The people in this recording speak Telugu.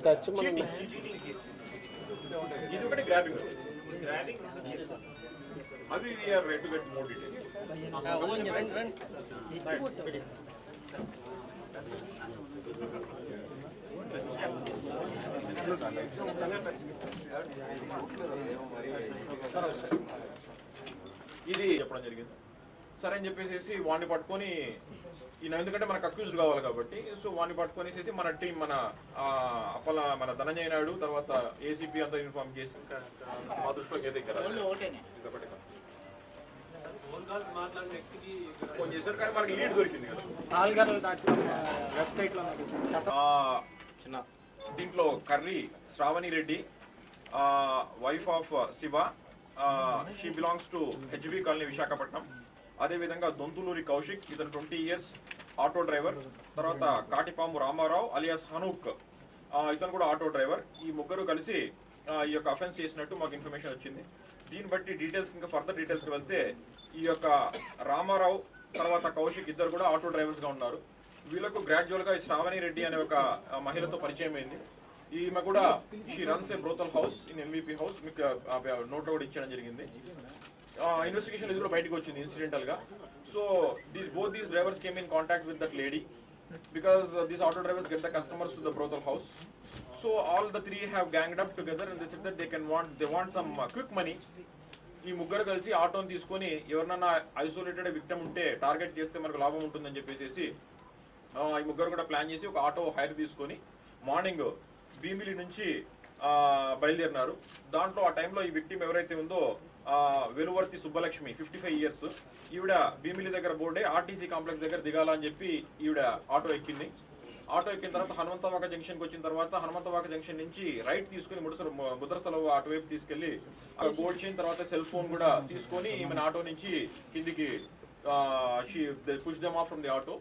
టచ్ మనం ఇది ఒకటి గ్రాబింగ్ అది we are ready to get more details. ఇది చెప్పడం జరిగింది సరే అని చెప్పేసి వాడిని పట్టుకొని ఈయన ఎందుకంటే మనకు అక్యూజ్డ్ కావాలి కాబట్టి సో వాడిని పట్టుకొనేసేసి మన టీం మన ధనంజయ నాయుడు తర్వాత ఏసీపీ అంతా ఇన్ఫార్మ్ చేసి మా దృష్టిలో ఫోన్ చేశారు కానీ మనకి లీడ్ దొరికింది కదా దీంట్లో Karri Sravani Reddy wife of Siva she belongs to HB colony Visakhapatnam అదేవిధంగా దొంతులూరి కౌశిక్ ఇతను 20 years ఆటో డ్రైవర్ తర్వాత కాటిపాము రామారావు అలియాస్ హనూక్ ఇతను కూడా ఆటో డ్రైవర్ ఈ ముగ్గురు కలిసి ఈ యొక్క అఫెన్స్ చేసినట్టు మాకు ఇన్ఫర్మేషన్ వచ్చింది దీన్ని బట్టి డీటెయిల్స్ ఇంకా ఫర్దర్ డీటెయిల్స్కి వెళ్తే ఈ యొక్క రామారావు తర్వాత కౌశిక్ ఇద్దరు కూడా ఆటో డ్రైవర్స్గా ఉన్నారు వీళ్ళకు గ్రాడ్యువల్గా ఈ శ్రావణి రెడ్డి అనే ఒక మహిళతో పరిచయం అయింది ఈమె కూడా she runs A brothel house in MVP house మీకు నోట్లో కూడా ఇచ్చడం జరిగింది ఇన్వెస్టిగేషన్ ఇది కూడా బయటకు వచ్చింది ఇన్సిడెంటల్ గా so both these drivers came in contact with that lady because these auto drivers get the customers to the brothel house so all the three have ganged up together and they said that they want some quick money ఈ ముగ్గురు కలిసి ఆటోని తీసుకొని ఎవరినన్నా ఐసోలేటెడ్ విక్టిమ్ ఉంటే టార్గెట్ చేస్తే మనకు లాభం ఉంటుందని చెప్పేసి ఈ ముగ్గురు కూడా ప్లాన్ చేసి ఒక ఆటో హైర్ తీసుకొని మార్నింగ్ భీమిలి నుంచి బయలుదేరినారు దాంట్లో ఆ టైంలో ఈ విక్టిమ్ ఎవరైతే ఉందో వెలువర్తి సుబ్బలక్ష్మి 55 years ఈవిడ భీమిలి దగ్గర బోర్డే ఆర్టీసీ కాంప్లెక్స్ దగ్గర దిగాల అని చెప్పి ఈవిడ ఆటో ఎక్కింది ఆటో ఎక్కిన తర్వాత హనుమంతవాక జంక్షన్కి వచ్చిన తర్వాత హనుమంతవాక జంక్షన్ నుంచి రైట్ తీసుకుని ముద్రసలవ అటువైపు తీసుకెళ్లి గోల్డ్ చైన్ తర్వాత సెల్ ఫోన్ కూడా తీసుకొని ఈమె ఆటో నుంచి కిందికి push them of from the auto